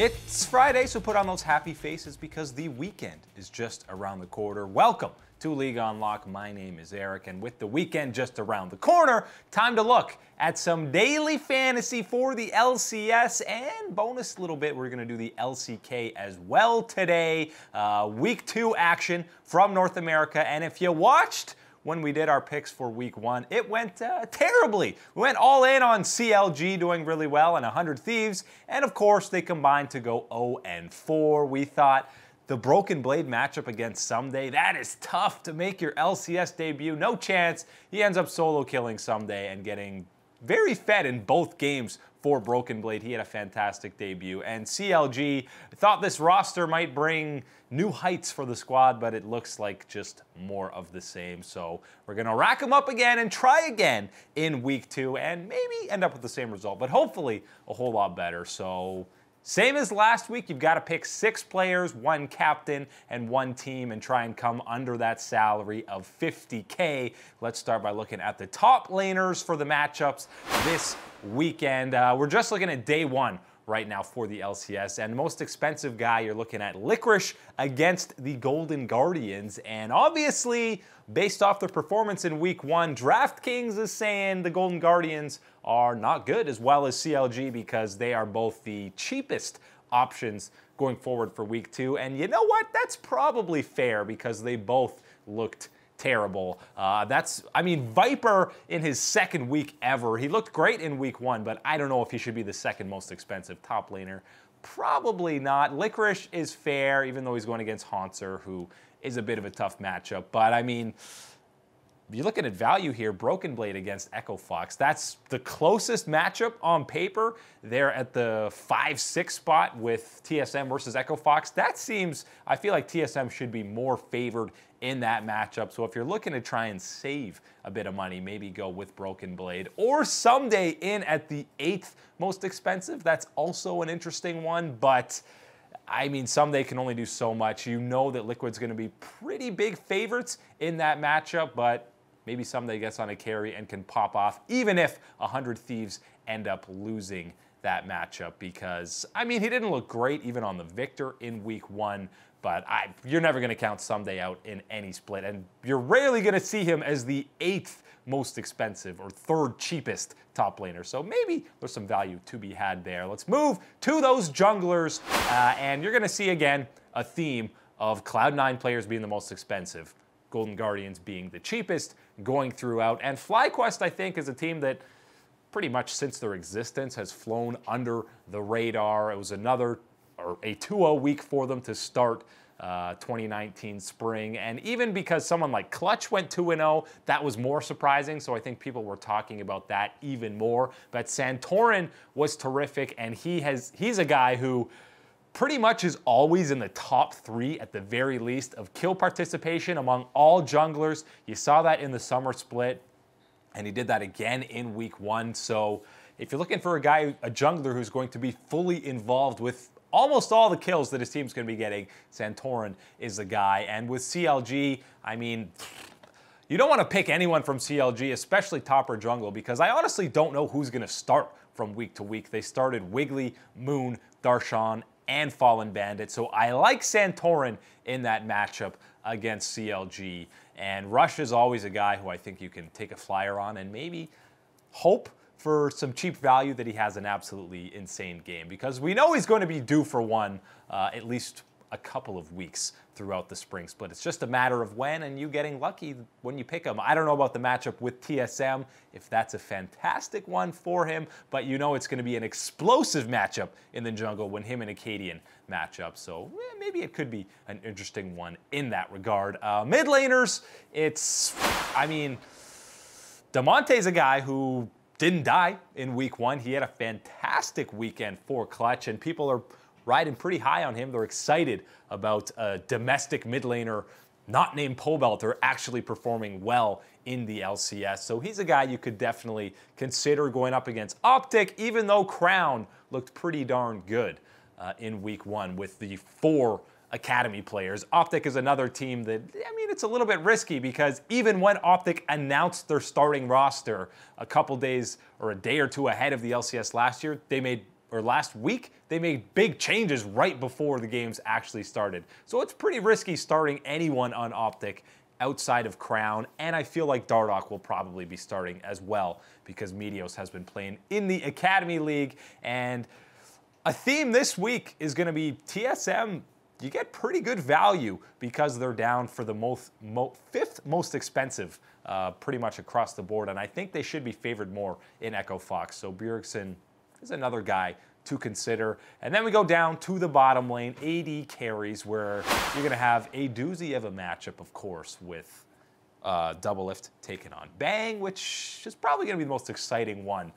It's Friday, so put on those happy faces because the weekend is just around the corner. Welcome to League Unlock. My name is Eric, and with the weekend just around the corner, time to look at some daily fantasy for the LCS, and bonus little bit, we're going to do the LCK as well today. Week 2 action from North America, and if you watched when we did our picks for week 1, it went terribly. We went all in on CLG doing really well and 100 Thieves, and of course they combined to go 0-4. We thought the Broken Blade matchup against Someday, that is tough to make your LCS debut. No chance. He ends up solo killing Someday and getting very fed in both games for Broken Blade. He had a fantastic debut. And CLG thought this roster might bring new heights for the squad, but it looks like just more of the same. So we're going to rack them up again and try again in week 2 and maybe end up with the same result, but hopefully a whole lot better. So same as last week, you've got to pick 6 players, 1 captain, and 1 team, and try and come under that salary of 50K. Let's start by looking at the top laners for the matchups this weekend. We're just looking at day 1 right now for the LCS, and most expensive guy, you're looking at Licorice against the Golden Guardians, and obviously, based off their performance in week 1, DraftKings is saying the Golden Guardians are not good, as well as CLG, because they are both the cheapest options going forward for week 2, and you know what? That's probably fair, because they both looked terrible. Viper in his second week ever. He looked great in week 1, but I don't know if he should be the second most expensive top laner. Probably not. Licorice is fair, even though he's going against Haunter, who is a bit of a tough matchup. But I mean, you're looking at value here, Broken Blade against Echo Fox. That's the closest matchup on paper. They're at the 5-6 spot with TSM versus Echo Fox. That seems, I feel like TSM should be more favored in that matchup. So if you're looking to try and save a bit of money, maybe go with Broken Blade. Or Someday in at the 8th most expensive. That's also an interesting one, but I mean, Someday can only do so much. You know that Liquid's going to be pretty big favorites in that matchup, but maybe Someday gets on a carry and can pop off, even if 100 Thieves end up losing that matchup, because, I mean, he didn't look great even on the Victor in week 1, but you're never going to count Someday out in any split, and you're rarely going to see him as the 8th most expensive or 3rd cheapest top laner. So maybe there's some value to be had there. Let's move to those junglers, and you're going to see, again, a theme of Cloud9 players being the most expensive, Golden Guardians being the cheapest going throughout. And FlyQuest, I think, is a team that pretty much since their existence has flown under the radar. It was a 2-0 week for them to start 2019 spring. And even because someone like Clutch went 2-0, that was more surprising. So I think people were talking about that even more. But Santorin was terrific, and he's a guy who pretty much is always in the top 3 at the very least of kill participation among all junglers. You saw that in the summer split, and he did that again in week 1. So if you're looking for a jungler who's going to be fully involved with almost all the kills that his team's going to be getting, Santorin is the guy. And with CLG, I mean, you don't want to pick anyone from CLG, especially top or jungle, because I honestly don't know who's going to start from week to week. They started Wiggly, Moon, Darshan, and Fallen Bandit. So I like Santorin in that matchup against CLG. And Rush is always a guy who I think you can take a flyer on and maybe hope for some cheap value that he has an absolutely insane game, because we know he's going to be due for one at least a couple of weeks throughout the spring split. It's just a matter of when, and you getting lucky when you pick him. I don't know about the matchup with TSM, if that's a fantastic one for him, but you know it's going to be an explosive matchup in the jungle when him and Acadian match up. So maybe it could be an interesting one in that regard. Mid laners, Damonte's a guy who didn't die in week 1. He had a fantastic weekend for Clutch, and people are riding pretty high on him. They're excited about a domestic mid laner not named Pobelter actually performing well in the LCS. So he's a guy you could definitely consider going up against Optic, even though Crown looked pretty darn good in week 1 with the 4 Academy players. Optic is another team that, it's a little bit risky, because even when Optic announced their starting roster a couple days or a day or two ahead of the LCS last year, they made last week, they made big changes right before the games actually started. So it's pretty risky starting anyone on Optic outside of Crown, and I feel like Dardoch will probably be starting as well because Meteos has been playing in the Academy League. And a theme this week is going to be TSM. You get pretty good value because they're down for the fifth most expensive pretty much across the board, and I think they should be favored more in Echo Fox. So Bjergsen is another guy to consider. And then we go down to the bottom lane, AD carries, where you're going to have a doozy of a matchup, of course, with Doublelift taking on Bang, which is probably going to be the most exciting one.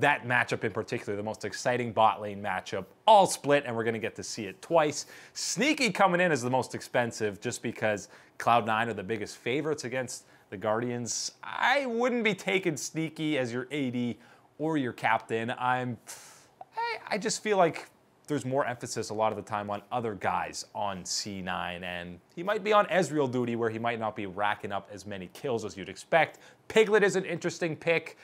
That matchup in particular, the most exciting bot lane matchup, all split, and we're going to get to see it twice. Sneaky coming in as the most expensive just because Cloud9 are the biggest favorites against the Guardians. I wouldn't be taking Sneaky as your AD or your captain. I just feel like there's more emphasis a lot of the time on other guys on C9, and he might be on Ezreal duty where he might not be racking up as many kills as you'd expect. Piglet is an interesting pick.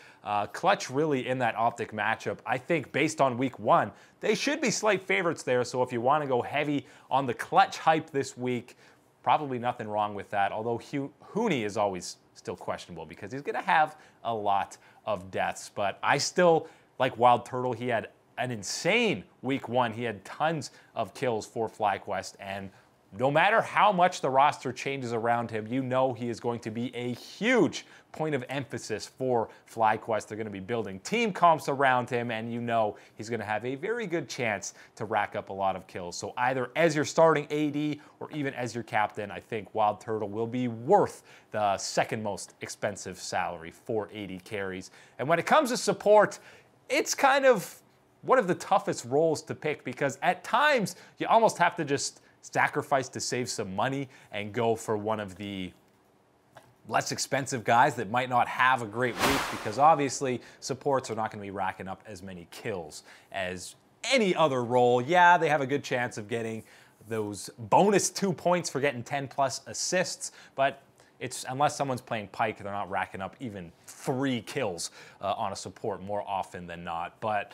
Clutch really in that Optic matchup. I think based on week 1, they should be slight favorites there, so if you want to go heavy on the Clutch hype this week, probably nothing wrong with that, although Huni is always still questionable because he's going to have a lot of deaths. But I still like Wild Turtle. He had an insane week 1. He had tons of kills for FlyQuest, and no matter how much the roster changes around him, you know he is going to be a huge point of emphasis for FlyQuest. They're going to be building team comps around him, and you know he's going to have a very good chance to rack up a lot of kills. So either as your starting AD or even as your captain, I think Wild Turtle will be worth the second most expensive salary for AD carries. And when it comes to support, it's kind of one of the toughest roles to pick because at times you almost have to just sacrifice to save some money and go for one of the less expensive guys that might not have a great week because obviously supports are not going to be racking up as many kills as any other role. Yeah, they have a good chance of getting those bonus 2 points for getting 10 plus assists, but it's unless someone's playing Pyke, they're not racking up even 3 kills on a support more often than not. But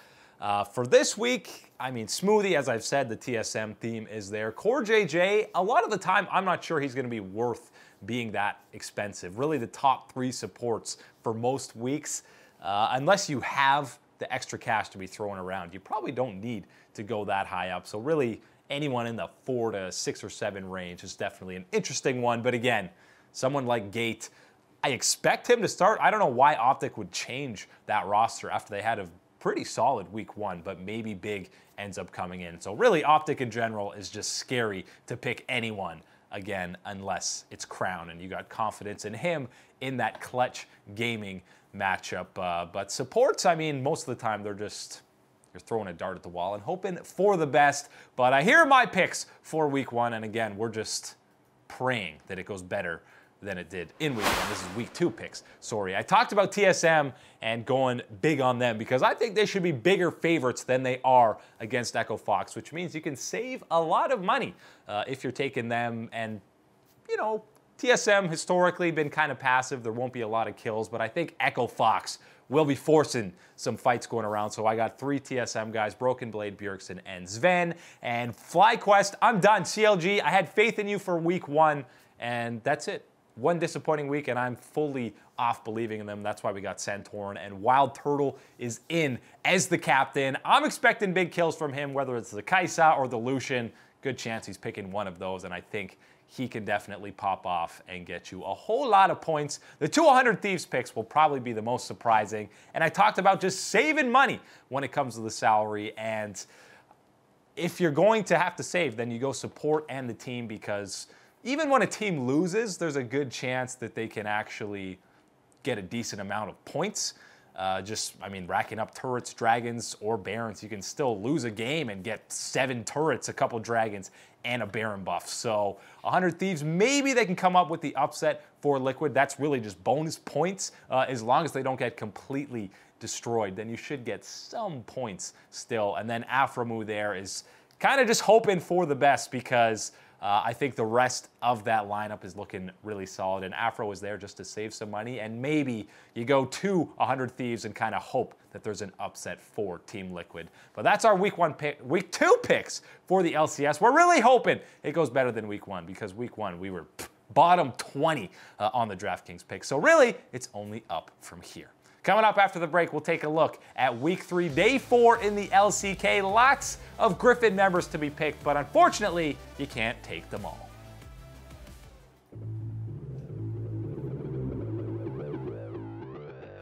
for this week, I mean, Smoothie, as I've said, the TSM theme is there. Core JJ, a lot of the time, I'm not sure he's going to be worth being that expensive. Really, the top 3 supports for most weeks, unless you have the extra cash to be throwing around, you probably don't need to go that high up. So really, anyone in the 4 to 6 or 7 range is definitely an interesting one. But again, someone like Gate, I expect him to start. I don't know why Optic would change that roster after they had a pretty solid week 1, but maybe Big ends up coming in. So really, Optic in general is just scary to pick anyone, again, unless it's Crown and you got confidence in him in that clutch gaming matchup. But supports, I mean, most of the time you're throwing a dart at the wall and hoping for the best. But here are my picks for week 1, and again, we're just praying that it goes better than it did in week 1. This is week 2 picks. Sorry. I talked about TSM and going big on them because I think they should be bigger favorites than they are against Echo Fox, which means you can save a lot of money if you're taking them. And, you know, TSM historically been kind of passive. There won't be a lot of kills, but I think Echo Fox will be forcing some fights going around. So I got 3 TSM guys, Broken Blade, Bjergsen, and Sven. And FlyQuest, I'm done. CLG, I had faith in you for week 1, and that's it. One disappointing week, and I'm fully off believing in them. That's why we got Santorin, and Wild Turtle is in as the captain. I'm expecting big kills from him, whether it's the Kai'Sa or the Lucian. Good chance he's picking one of those, and I think he can definitely pop off and get you a whole lot of points. The 200 Thieves picks will probably be the most surprising, and I talked about just saving money when it comes to the salary, and if you're going to have to save, then you go support and the team, because even when a team loses, there's a good chance that they can actually get a decent amount of points. Racking up turrets, dragons, or barons, you can still lose a game and get 7 turrets, a couple dragons, and a baron buff. So 100 Thieves, maybe they can come up with the upset for Liquid. That's really just bonus points. As long as they don't get completely destroyed, then you should get some points still. And then Aframu there is kind of just hoping for the best because I think the rest of that lineup is looking really solid, and Afro is there just to save some money, and maybe you go to 100 Thieves and kind of hope that there's an upset for Team Liquid. But that's our week 2 picks for the LCS. We're really hoping it goes better than week 1, because week 1 we were bottom 20 on the DraftKings pick. So really, it's only up from here. Coming up after the break, we'll take a look at week 3, day 4 in the LCK. Lots of Griffin members to be picked, but unfortunately, you can't take them all.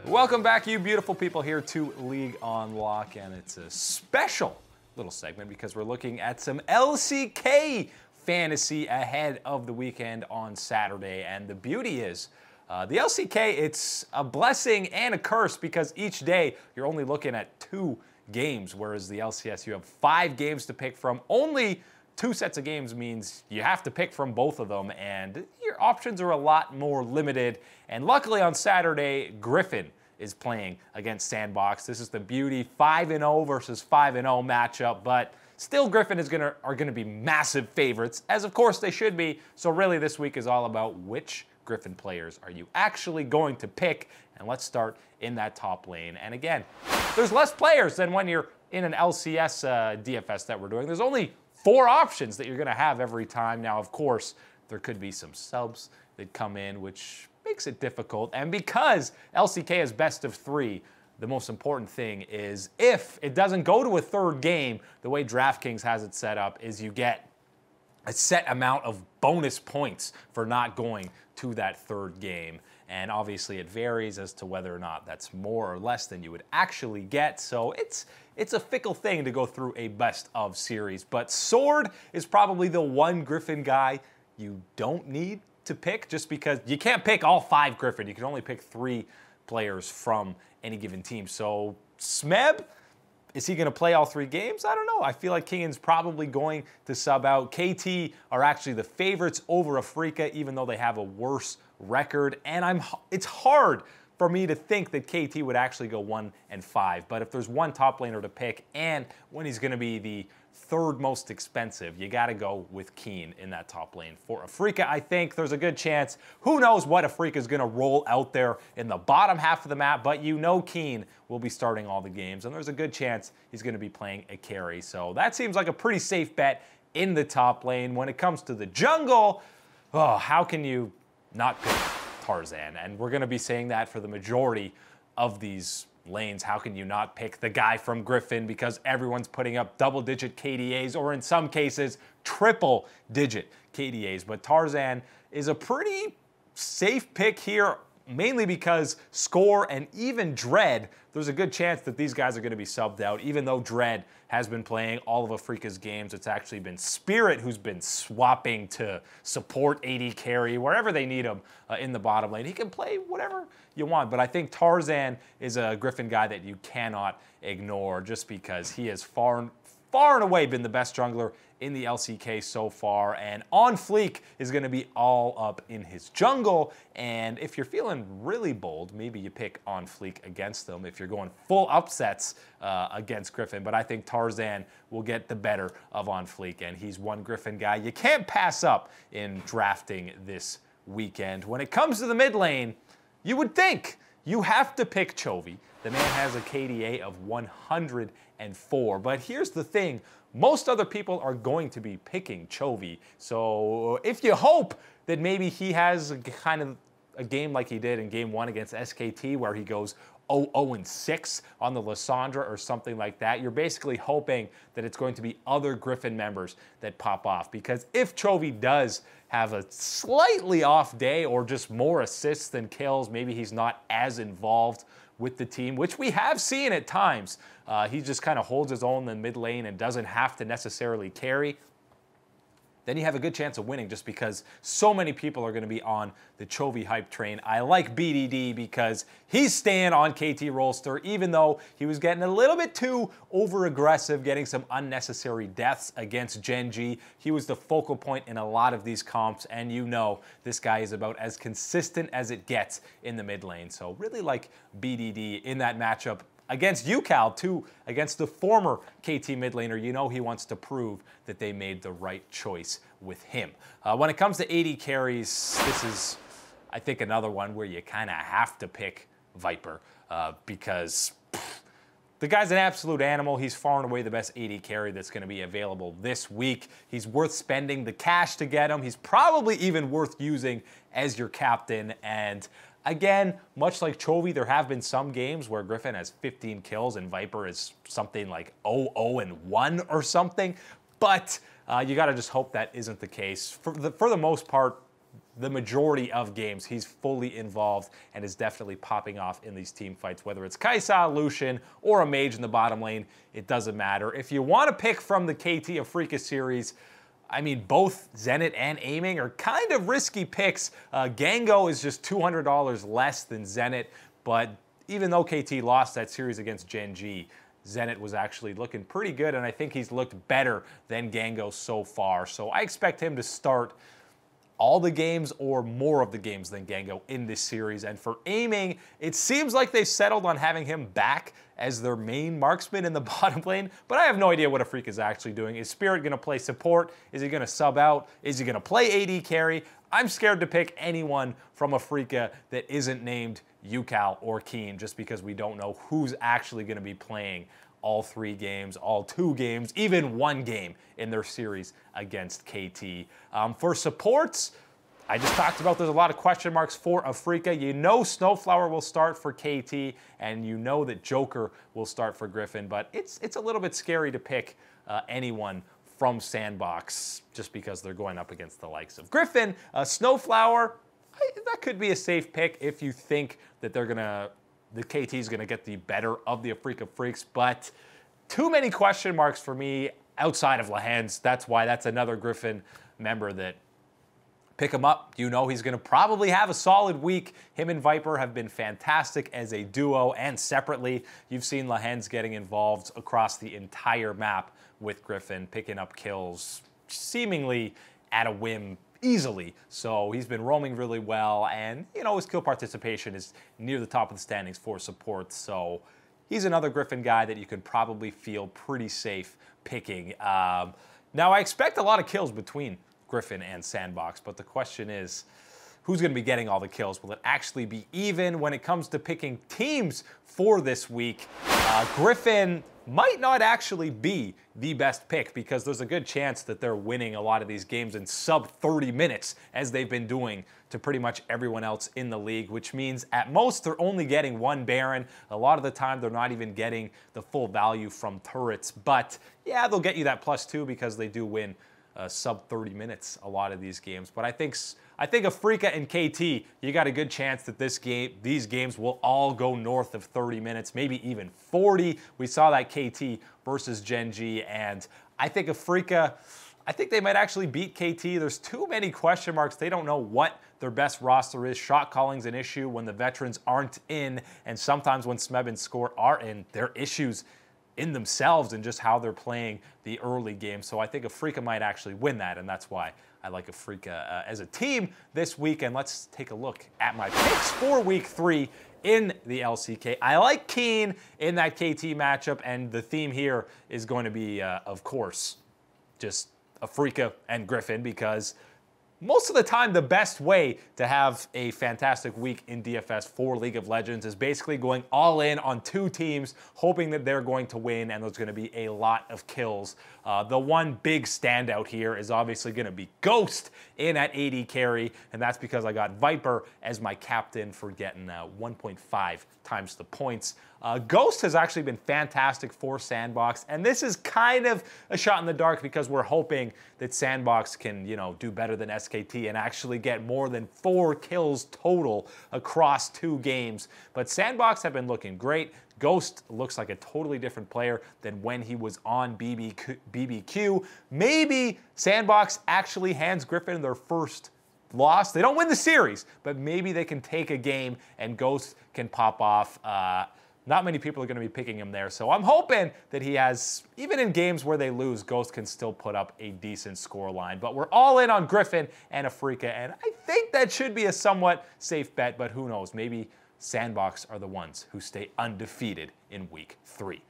Welcome back, you beautiful people, here to League on Lock, and it's a special little segment because we're looking at some LCK fantasy ahead of the weekend on Saturday. And the beauty is, the LCK, it's a blessing and a curse because each day you're only looking at 2 games, whereas the LCS, you have 5 games to pick from. Only 2 sets of games means you have to pick from both of them, and your options are a lot more limited. And luckily on Saturday, Griffin is playing against Sandbox. This is the beauty, 5-0 versus 5-0 matchup, but still Griffin are gonna be massive favorites, as of course they should be. So really this week is all about which Griffin players are you actually going to pick, and let's start in that top lane. And again, there's less players than when you're in an LCS DFS that we're doing. There's only 4 options that you're gonna have every time. Now, of course, there could be some subs that come in, which makes it difficult. And because LCK is best of 3, the most important thing is if it doesn't go to a 3rd game, the way DraftKings has it set up is you get a set amount of bonus points for not going to that 3rd game. And obviously it varies as to whether or not that's more or less than you would actually get. So it's a fickle thing to go through a best of series. But Sword is probably the one Griffin guy you don't need to pick, just because you can't pick all 5 Griffin. You can only pick 3 players from any given team. So Smeb, is he going to play all 3 games? I don't know. I feel like Kingan's probably going to sub out. KT are actually the favorites over Afrika, even though they have a worse record. And it's hard for me to think that KT would actually go 1-5. But if there's one top laner to pick, and when he's going to be the 3rd most expensive, you got to go with Keen in that top lane. For Afrika, I think there's a good chance. Who knows what Afrika is going to roll out there in the bottom half of the map, but you know Keen will be starting all the games, and there's a good chance he's going to be playing a carry. So that seems like a pretty safe bet in the top lane. When it comes to the jungle, how can you not pick Tarzan? And we're going to be saying that for the majority of these lanes. How can you not pick the guy from Griffin, because everyone's putting up double-digit KDAs, or in some cases triple-digit KDAs. But Tarzan is a pretty safe pick here, mainly because Score and even Dread, there's a good chance that these guys are going to be subbed out. Even though Dread has been playing all of Afrika's games, it's actually been Spirit who's been swapping to support AD carry wherever they need him in the bottom lane. He can play whatever you want, but I think Tarzan is a Griffin guy that you cannot ignore, just because he has far and away been the best jungler in the LCK so far, and On Fleek is going to be all up in his jungle. And if you're feeling really bold, maybe you pick On Fleek against them if you're going full upsets against Griffin. But I think Tarzan will get the better of On Fleek, and he's one Griffin guy you can't pass up in drafting this weekend. When it comes to the mid lane, you would think you have to pick Chovy. The man has a KDA of 104, but here's the thing. Most other people are going to be picking Chovy. So if you hope that maybe he has kind of a game like he did in game 1 against SKT, where he goes 0-6 on the Lissandra or something like that, you're basically hoping that it's going to be other Griffin members that pop off. Because if Chovy does have a slightly off day, or just more assists than kills, maybe he's not as involved with the team, which we have seen at times. He just kind of holds his own in the mid lane and doesn't have to necessarily carry. Then you have a good chance of winning, just because so many people are going to be on the Chovy hype train. I like BDD because he's staying on KT Rolster, even though he was getting a little bit too over-aggressive, getting some unnecessary deaths against Genji. He was the focal point in a lot of these comps, and you know this guy is about as consistent as it gets in the mid lane. So really like BDD in that matchup against UCal, against the former KT mid laner. You know he wants to prove that they made the right choice with him. When it comes to AD carries, this is, I think, another one where you kind of have to pick Viper because the guy's an absolute animal. He's far and away the best AD carry that's going to be available this week. He's worth spending the cash to get him. He's probably even worth using as your captain. And again, much like Chovy, there have been some games where Griffin has 15 kills and Viper is something like 0-0-1 or something. But you got to just hope that isn't the case. For the most part, the majority of games, he's fully involved and is definitely popping off in these team fights, whether it's Kai'Sa, Lucian, or a mage in the bottom lane, it doesn't matter. If you want to pick from the KT Afrika series, I mean, both Zenit and Aiming are kind of risky picks. Gango is just $200 less than Zenit, but even though KT lost that series against Gen G, Zenit was actually looking pretty good, and I think he's looked better than Gango so far. So I expect him to start all the games or more of the games than Gango in this series. And for Aiming, it seems like they settled on having him back as their main marksman in the bottom lane, but I have no idea what Afrika is actually doing. Is Spirit going to play support? Is he going to sub out? Is he going to play AD carry? I'm scared to pick anyone from Afrika that isn't named UCal or Keen, just because we don't know who's actually going to be playing all 3 games, all 2 games, even 1 game in their series against KT. For supports, I just talked about there's a lot of question marks for Afrika. You know Snowflower will start for KT, and you know that Joker will start for Griffin, but it's a little bit scary to pick anyone from Sandbox just because they're going up against the likes of Griffin. Snowflower, that could be a safe pick if you think that the KT is going to get the better of the Afrika Freaks, but too many question marks for me outside of Lehans. That's why that's another Griffin member that pick him up. You know he's going to probably have a solid week. Him and Viper have been fantastic as a duo and separately. You've seen Lehans getting involved across the entire map with Griffin, picking up kills seemingly at a whim easily. So he's been roaming really well, and you know his kill participation is near the top of the standings for support. So he's another Griffin guy that you could probably feel pretty safe picking. Now I expect a lot of kills between Griffin and Sandbox, but the question is, who's going to be getting all the kills? Will it actually be even when it comes to picking teams for this week? Griffin might not actually be the best pick because there's a good chance that they're winning a lot of these games in sub 30 minutes as they've been doing to pretty much everyone else in the league, which means at most they're only getting 1 Baron. A lot of the time they're not even getting the full value from turrets, but yeah, they'll get you that +2 because they do win sub 30 minutes a lot of these games. But I think Afrika and KT, you got a good chance that these games will all go north of 30 minutes, maybe even 40. We saw that KT versus Gen G, and I think Afrika, I think they might actually beat KT. There's too many question marks. They don't know what their best roster is. Shot calling's an issue when the veterans aren't in, and sometimes when Smeb and Score are in, there are issues in themselves and just how they're playing the early game. So I think Afrika might actually win that, and that's why I like Afrika as a team this week. And let's take a look at my picks for week 3 in the LCK. I like Keen in that KT matchup, and the theme here is going to be, of course, just Afrika and Griffin, because most of the time, the best way to have a fantastic week in DFS for League of Legends is basically going all in on 2 teams, hoping that they're going to win, and there's going to be a lot of kills. The one big standout here is obviously going to be Ghost in at AD carry, and that's because I got Viper as my captain for getting 1.5 times the points. Ghost has actually been fantastic for Sandbox, and this is kind of a shot in the dark because we're hoping that Sandbox can, you know, do better than SKT and actually get more than 4 kills total across 2 games. But Sandbox have been looking great. Ghost looks like a totally different player than when he was on BBQ. Maybe Sandbox actually hands Griffin their first loss. They don't win the series, but maybe they can take a game and Ghost can pop off. Not many people are going to be picking him there, so I'm hoping that he has, even in games where they lose, Ghost can still put up a decent score line. But we're all in on Griffin and Afrika, and I think that should be a somewhat safe bet, but who knows? Maybe Sandbox are the ones who stay undefeated in week 3.